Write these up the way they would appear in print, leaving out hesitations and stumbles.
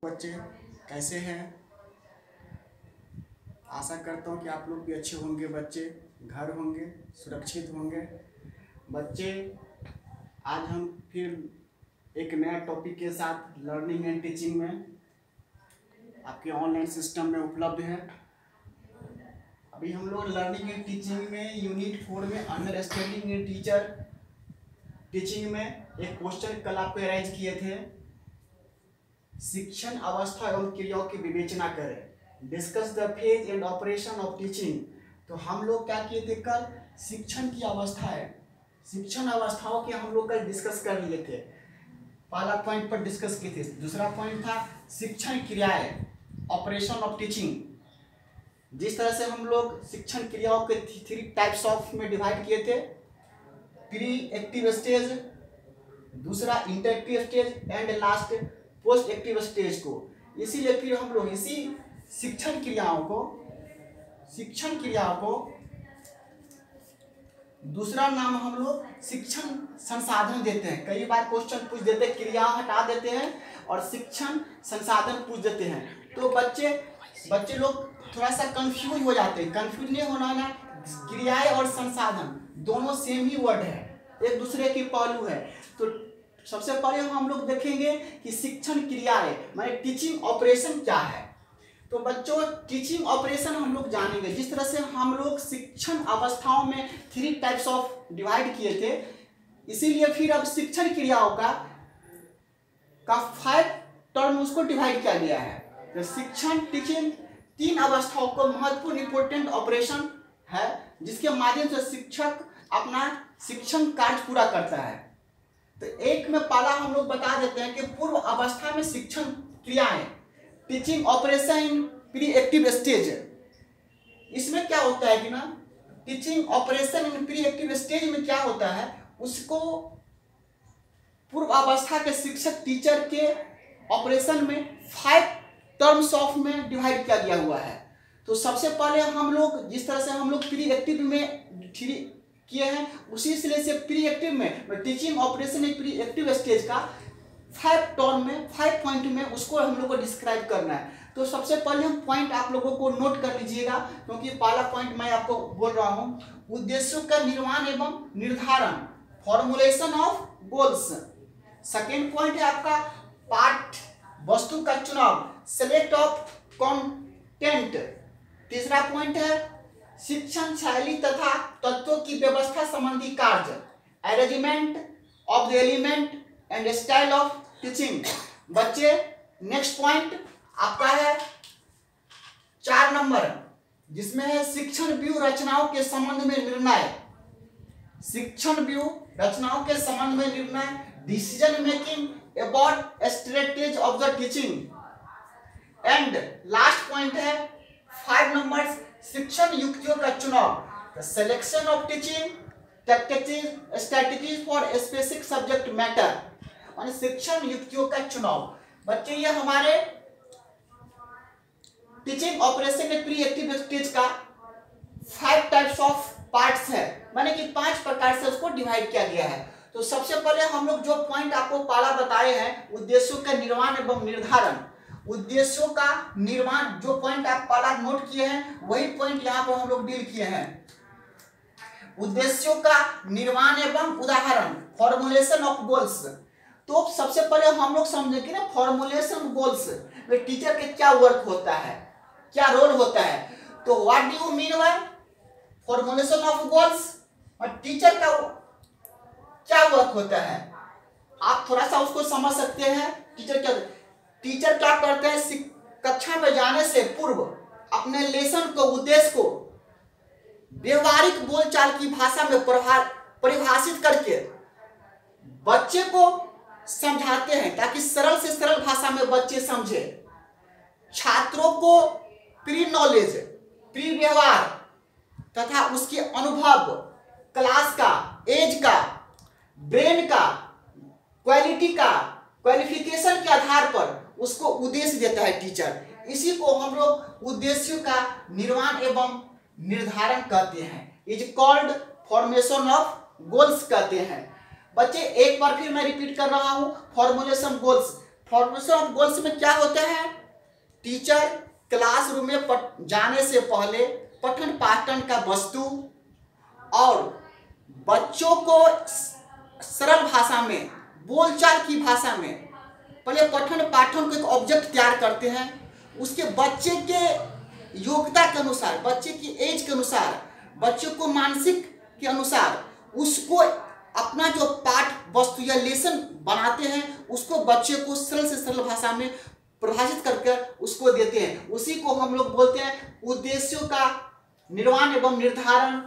बच्चे कैसे हैं। आशा करता हूँ कि आप लोग भी अच्छे होंगे। बच्चे घर होंगे, सुरक्षित होंगे। बच्चे आज हम फिर एक नया टॉपिक के साथ लर्निंग एंड टीचिंग में आपके ऑनलाइन सिस्टम में उपलब्ध है। अभी हम लोग लर्निंग एंड टीचिंग में यूनिट 4 में अंडरस्टैंडिंग एंड टीचर टीचिंग में एक क्वेश्चन कल आपको अरेंज किए थे। शिक्षण अवस्था एवं क्रियाओं की विवेचना करें, discuss the phase and operation of teaching. तो हम लोग क्या किए थे कल, शिक्षण की अवस्था है, शिक्षण अवस्थाओं के हम लोग कल डिस्कस कर लिए थे। पहला पॉइंट पर डिस्कस किए थे। दूसरा पॉइंट था शिक्षण क्रियाएं, ऑपरेशन ऑफ टीचिंग। जिस तरह से हम लोग शिक्षण क्रियाओं के 3 टाइप्स ऑफ में डिवाइड किए थे, प्री एक्टिव स्टेज, दूसरा interactive stage and last post active stage को। इसीलिए फिर हम लोग इसी शिक्षण क्रियाओं को दूसरा नाम हम लोग शिक्षण संसाधन देते हैं। कई बार क्वेश्चन पूछ देते हैं, क्रिया हटा देते हैं और शिक्षण संसाधन पूछ देते हैं। तो बच्चे लोग थोड़ा सा कंफ्यूज हो जाते हैं। कंफ्यूज नहीं होना ना, क्रियाएं और संसाधन दोनों सेम ही वर्ड है, एक दूसरे की पहलू है। तो सबसे पहले हम लोग देखेंगे कि शिक्षण क्रियाएं माने टीचिंग ऑपरेशन क्या है। तो बच्चों टीचिंग ऑपरेशन हम लोग जानेंगे। जिस तरह से हम लोग शिक्षण अवस्थाओं में 3 टाइप्स ऑफ डिवाइड किए थे, इसीलिए फिर अब शिक्षण क्रियाओं का 5 टर्म उसको डिवाइड किया गया है। तो शिक्षण टीचिंग 3 अवस्थाओं को महत्वपूर्ण इंपोर्टेंट ऑपरेशन है, जिसके माध्यम से शिक्षक अपना शिक्षण कार्य पूरा करता है। तो एक में पहला हम लोग बता देते हैं कि पूर्व अवस्था में शिक्षण क्रियाएं, teaching operation in pre active stage. इसमें क्या होता है कि ना, teaching operation in pre active stage में क्या होता है, उसको पूर्व अवस्था के शिक्षक टीचर के ऑपरेशन में 5 टर्म्स ऑफ में डिवाइड किया गया हुआ है। तो सबसे पहले हम लोग जिस तरह से हम लोग प्री एक्टिव में किए हैं, उसी से प्री एक्टिव में टीचिंग ऑपरेशन एक प्री एक्टिव स्टेज का 5 टर्म में 5 पॉइंट में उसको हम लोग को डिस्क्राइब करना है। तो सबसे पहले हम पॉइंट आप लोगों को नोट कर लीजिएगा, क्योंकि पहला पॉइंट मैं आपको बोल रहा हूं, उद्देश्यों का निर्माण एवं निर्धारण, formulation of goals. Second point है आपका पाठ वस्तु का चुनाव, सेलेक्ट ऑफ कंटेंट। तीसरा पॉइंट है शिक्षण शैली तथा तत्वों की व्यवस्था संबंधी कार्य, arrangement of the element and style of teaching. बच्चे नेक्स्ट पॉइंट आपका है 4 नंबर, जिसमें है शिक्षण व्यू रचनाओं के संबंध में निर्णय। शिक्षण व्यू रचनाओं के संबंध में निर्णय, decision making about strategy of the teaching. And last point है 5 नंबर, शिक्षण युक्तियों का चुनाव, selection of teaching strategies for specific subject matter. माने शिक्षण युक्तियों का चुनाव। बच्चे ये हमारे टीचिंग ऑपरेशन के प्री एक्टिव स्टेज का 5 टाइप्स ऑफ पार्ट्स है, माने कि 5 प्रकार से उसको डिवाइड किया गया है। तो सबसे पहले हम लोग जो पॉइंट आपको पहला बताए हैं, उद्देश्यों का निर्माण एवं निर्धारण। उद्देश्यों का निर्माण, जो पॉइंट आप पहला नोट किए हैं वही पॉइंट यहाँ पर हम लोग डील किए हैं। उद्देश्यों का निर्माण एवं उदाहरण, फॉर्मुलेशन ऑफ गोल्स। तो सबसे पहले हम लोग समझेंगे ना फॉर्मुलेशन गोल्स में टीचर के क्या वर्क होता है, क्या रोल होता है। तो what do you mean by formulation of goals, और टीचर का क्या वर्क होता है, आप थोड़ा सा उसको समझ सकते हैं। टीचर क्या करते हैं, कक्षा में जाने से पूर्व अपने लेसन को, उद्देश्य को व्यवहारिक बोलचाल की भाषा में परिभाषित करके बच्चे को समझाते हैं, ताकि सरल से सरल भाषा में बच्चे समझे। छात्रों को प्री नॉलेज, प्री व्यवहार तथा उसके अनुभव, क्लास का, एज का, ब्रेन का, क्वालिटी का, क्वालिफिकेशन के आधार पर उसको उद्देश्य देता है टीचर। इसी को हम लोग उद्देश्यों का निर्माण एवं निर्धारण कहते हैं, is called formation of goals कहते हैं। बच्चे एक बार फिर मैं रिपीट कर रहा हूं, formulation goals. Formation of goals में क्या होता है? टीचर क्लासरूम में जाने से पहले पठन पाठन का वस्तु और बच्चों को सरल भाषा में, बोलचाल की भाषा में पहले पठन पाठन को एक ऑब्जेक्ट तैयार करते हैं। उसके बच्चे के योग्यता के अनुसार, बच्चे की एज के अनुसार, बच्चे को मानसिक के अनुसार उसको अपना जो पाठ वस्तु या लेसन बनाते हैं, उसको बच्चे को सरल से सरल भाषा में परिभाषित करके उसको देते हैं। उसी को हम लोग बोलते हैं उद्देश्यों का निर्माण एवं निर्धारण,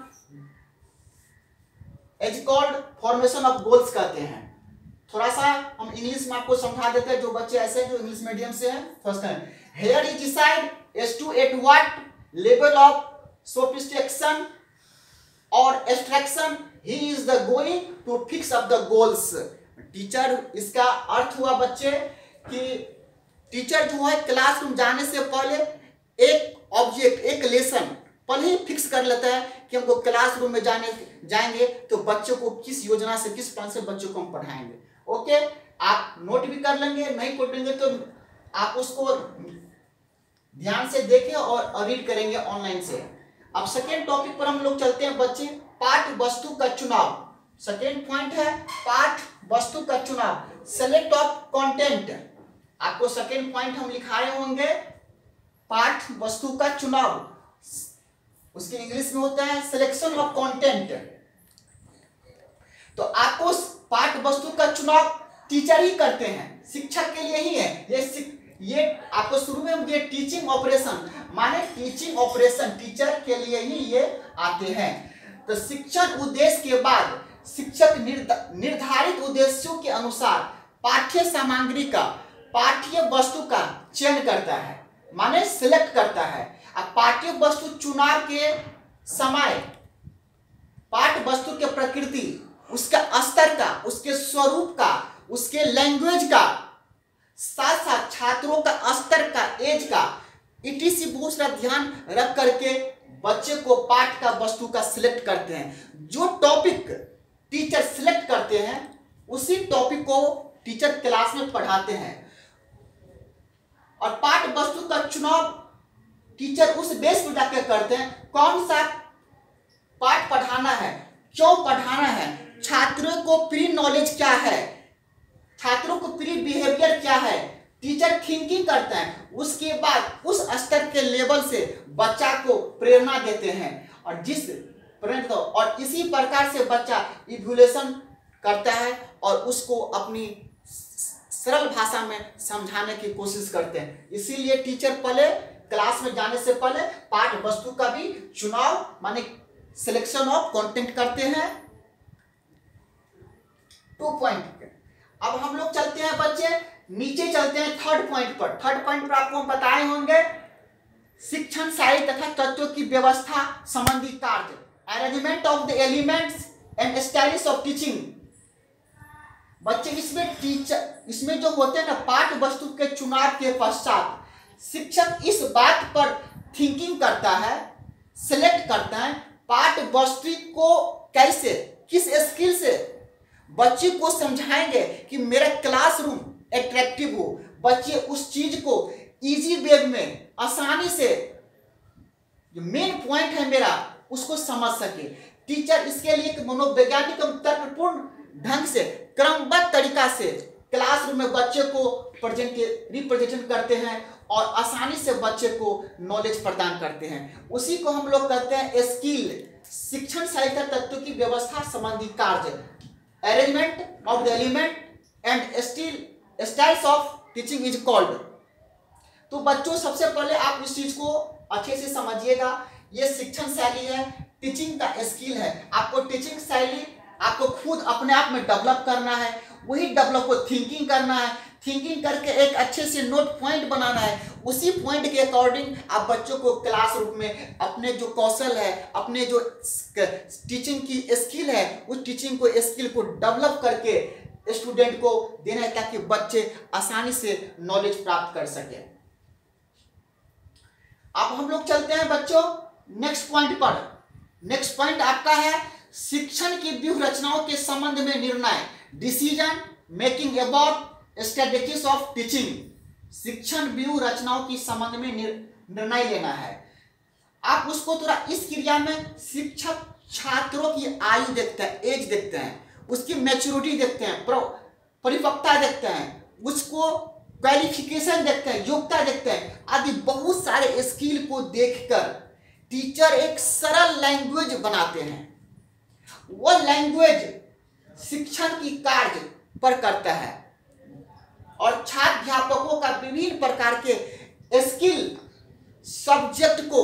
as called formation of goals कहते हैं। थोड़ा सा हम इंग्लिश में आपको समझा देते हैं, जो बच्चे ऐसे जो इंग्लिश मीडियम से हैं। फर्स्ट है here is decide as to at what level of sophistication और abstraction he is the going to fix up the goals. Teacher, इसका अर्थ हुआ बच्चे कि टीचर जो है क्लासरूम जाने से पहले एक ऑब्जेक्ट, एक लेसन पहले ही फिक्स कर लेता है कि हमको क्लासरूम में जाएंगे तो बच्चों को किस योजना से, किस प्लान से बच्चों को हम पढ़ाएंगे। ओके, आप नोट भी कर लेंगे, नहीं पढ़ेंगे तो आप उसको ध्यान से देखें और रीड करेंगे ऑनलाइन से। अब सेकेंड टॉपिक पर हम लोग चलते हैं बच्चे, पाठ वस्तु का चुनाव। सेकेंड पॉइंट है पाठ वस्तु का चुनाव, सेलेक्ट ऑफ कंटेंट। आपको सेकेंड पॉइंट हम लिखाए होंगे पाठ वस्तु का चुनाव, उसके इंग्लिश में होता है सिलेक्शन ऑफ कंटेंट। तो आपको पाठ वस्तु का चुनाव टीचर ही करते हैं, शिक्षक के लिए ही है। ये आपको शुरू में ये टीचिंग ऑपरेशन, माने टीचिंग ऑपरेशन टीचर के लिए ही ये आते हैं। तो शिक्षण उद्देश्य के बाद शिक्षक निर्धारित उद्देश्यों के अनुसार पाठ्य सामग्री का, पाठ्य वस्तु का चयन करता है, माने सिलेक्ट करता है। अब पाठ्य वस्तु चुनाव के समय पाठ वस्तु के प्रकृति, उसका स्तर का, उसके स्वरूप का, उसके लैंग्वेज का, साथ साथ छात्रों का स्तर का, एज का, इटीसी बहुत सारा ध्यान रख करके बच्चे को पाठ का वस्तु का सिलेक्ट करते हैं। जो टॉपिक टीचर सिलेक्ट करते हैं उसी टॉपिक को टीचर क्लास में पढ़ाते हैं। और पाठ वस्तु का चुनाव टीचर उस बेस पर जाकर करते हैं, कौन सा पाठ पढ़ाना है, क्यों पढ़ाना है, छात्रों को प्री नॉलेज क्या है, छात्रों को प्री बिहेवियर क्या है, टीचर थिंकिंग करता है। उसके बाद उस स्तर के लेवल से बच्चा को प्रेरणा देते हैं और इसी प्रकार से बच्चा इवोल्यूशन करता है और उसको अपनी सरल भाषा में समझाने की कोशिश करते हैं। इसीलिए टीचर पहले क्लास में जाने से पहले पाठ वस्तु का भी चुनाव, माने सिलेक्शन ऑफ कंटेंट करते हैं। 2 पॉइंट। अब हम लोग चलते हैं बच्चे, नीचे चलते हैं थर्ड पॉइंट पर। थर्ड पॉइंट पर आपको बताए होंगे शिक्षण शैली तथा तत्वों की व्यवस्था संबंधी कार्य, arrangement of the elements and styles of teaching. बच्चे इसमें जो होते हैं ना, पाठ वस्तु के चुनाव के पश्चात शिक्षक इस बात पर थिंकिंग करता है, सिलेक्ट करता है पाठ वस्तु को कैसे, किस स्किल से बच्चे को समझाएंगे कि मेरा क्लासरूम अट्रैक्टिव हो, बच्चे उस चीज को इजी वे में आसानी से, जो मेन पॉइंट है मेरा, उसको समझ सके। टीचर इसके लिए एक मनोवैज्ञानिक एवं तर्कपूर्ण ढंग से, क्रमबद्ध तरीका से क्लासरूम में बच्चे को रिप्रेजेंट करते हैं और आसानी से बच्चे को नॉलेज प्रदान करते हैं। उसी को हम लोग कहते हैं स्किल, शिक्षण शैली तत्व की व्यवस्था संबंधी कार्य, arrangement of the element and styles of teaching is called. तो बच्चों सबसे पहले आप इस चीज को अच्छे से समझिएगा, ये शिक्षण शैली है, टीचिंग का स्किल है। आपको टीचिंग शैली आपको खुद अपने आप में डेवलप करना है, वही डेवलप को थिंकिंग करना है, थिंकिंग करके एक अच्छे से नोट पॉइंट बनाना है। उसी पॉइंट के अकॉर्डिंग आप बच्चों को क्लासरूम में अपने जो कौशल है, अपने जो टीचिंग की स्किल है, उस टीचिंग को स्किल को डेवलप करके स्टूडेंट को देना है ताकि बच्चे आसानी से नॉलेज प्राप्त कर सके। अब हम लोग चलते हैं बच्चों नेक्स्ट पॉइंट पर। नेक्स्ट पॉइंट आपका है शिक्षण की व्यूह रचनाओं के संबंध में निर्णय, decision making about strategies of teaching, शिक्षण व्यूह रचनाओं की संबंध में निर्णय लेना है। आप उसको थोड़ा इस क्रिया में शिक्षक छात्रों की आयु देखते हैं, एज देखते हैं, उसकी मैच्योरिटी देखते हैं, परिपक्वता देखते हैं, उसको क्वालिफिकेशन देखते हैं, योग्यता देखते हैं, आदि बहुत सारे स्किल को देखकर टीचर एक सरल लैंग्वेज बनाते हैं। वो लैंग्वेज शिक्षण की कार्य पर करता है और छात्र अध्यापकों का विभिन्न प्रकार के स्किल सब्जेक्ट को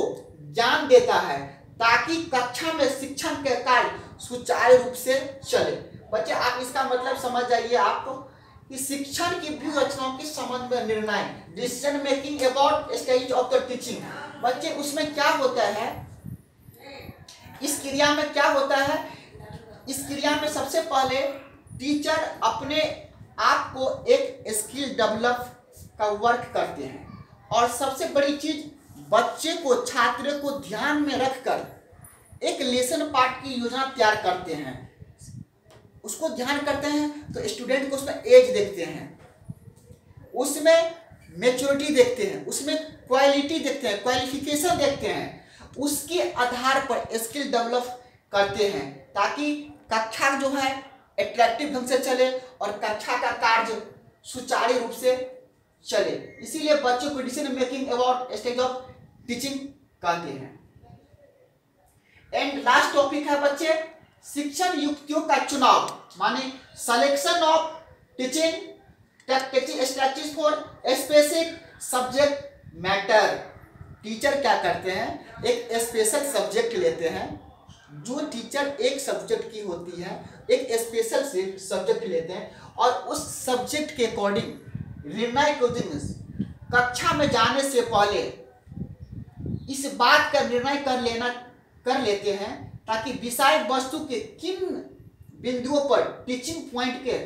ज्ञान देता है ताकि कक्षा में शिक्षण के कार्य सुचारू रूप से चले। बच्चे आप इसका मतलब समझ जाइए आपको कि शिक्षण की व्यूह रचनाओं के संबंध में निर्णय, decision making about stage of the teaching. बच्चे उसमें क्या होता है, इस क्रिया में क्या होता है, इस क्रिया में सबसे पहले टीचर अपने आप को एक स्किल डेवलप का वर्क करते हैं और सबसे बड़ी चीज बच्चे को, छात्र को ध्यान में रखकर एक लेसन पार्ट की योजना तैयार करते हैं। उसको ध्यान करते हैं तो स्टूडेंट को उसमें एज देखते हैं, उसमें मैच्योरिटी देखते हैं, उसमें क्वालिटी देखते हैं, क्वालिफिकेशन देखते हैं, उसके आधार पर स्किल डेवलप करते हैं ताकि कक्षा जो है अट्रैक्टिव ढंग से चले और कक्षा का कार्य सुचारू रूप से चले। इसीलिए बच्चों को decision making about stage of teaching कहते हैं। एंड लास्ट टॉपिक है बच्चे शिक्षण युक्तियों का चुनाव, माने selection of teaching strategies for specific subject matter. Teacher क्या करते हैं, एक स्पेशल सब्जेक्ट लेते हैं, जो टीचर एक सब्जेक्ट की होती है, एक स्पेशल सब्जेक्ट लेते हैं और उस सब्जेक्ट के अकॉर्डिंग निर्णय को दिन कक्षा में जाने से पहले इस बात का निर्णय कर लेते हैं ताकि विषय वस्तु के किन बिंदुओं पर टीचिंग पॉइंट के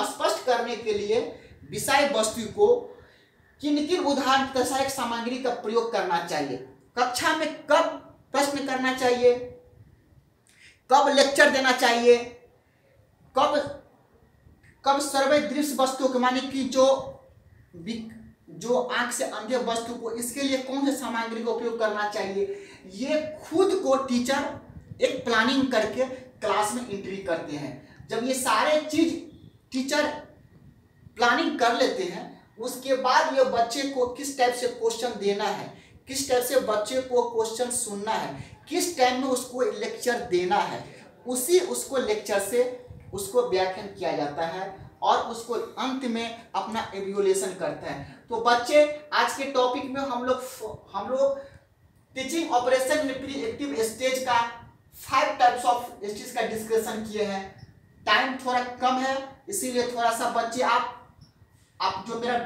स्पष्ट करने के लिए विषय वस्तु को किन किन उदाहरण तथा सहायक सामग्री का प्रयोग करना चाहिए, कक्षा में कब प्रश्न करना चाहिए, कब लेक्चर देना चाहिए, कब सर्वे दृश्य वस्तु के माने कि जो आंख से अंधे वस्तु को, इसके लिए कौन से सामग्री का उपयोग करना चाहिए, ये खुद को टीचर एक प्लानिंग करके क्लास में एंट्री करते हैं। जब ये सारे चीज टीचर प्लानिंग कर लेते हैं, उसके बाद ये बच्चे को किस टाइप से क्वेश्चन देना है, किस टाइप से बच्चे को क्वेश्चन सुनना है, किस टाइम में उसको लेक्चर देना है, उसको लेक्चर से उसको व्याख्यान किया जाता है और उसको अंत में अपना इवैल्यूएशन करता है। तो बच्चे आज के टॉपिक में हम लोग टीचिंग ऑपरेशन में प्री एक्टिव स्टेज का 5 टाइप्स ऑफ स्टेज का डिस्कशन किए हैं। टाइम थोड़ा कम है, इसीलिए थोड़ा सा बच्चे आप जो मेरा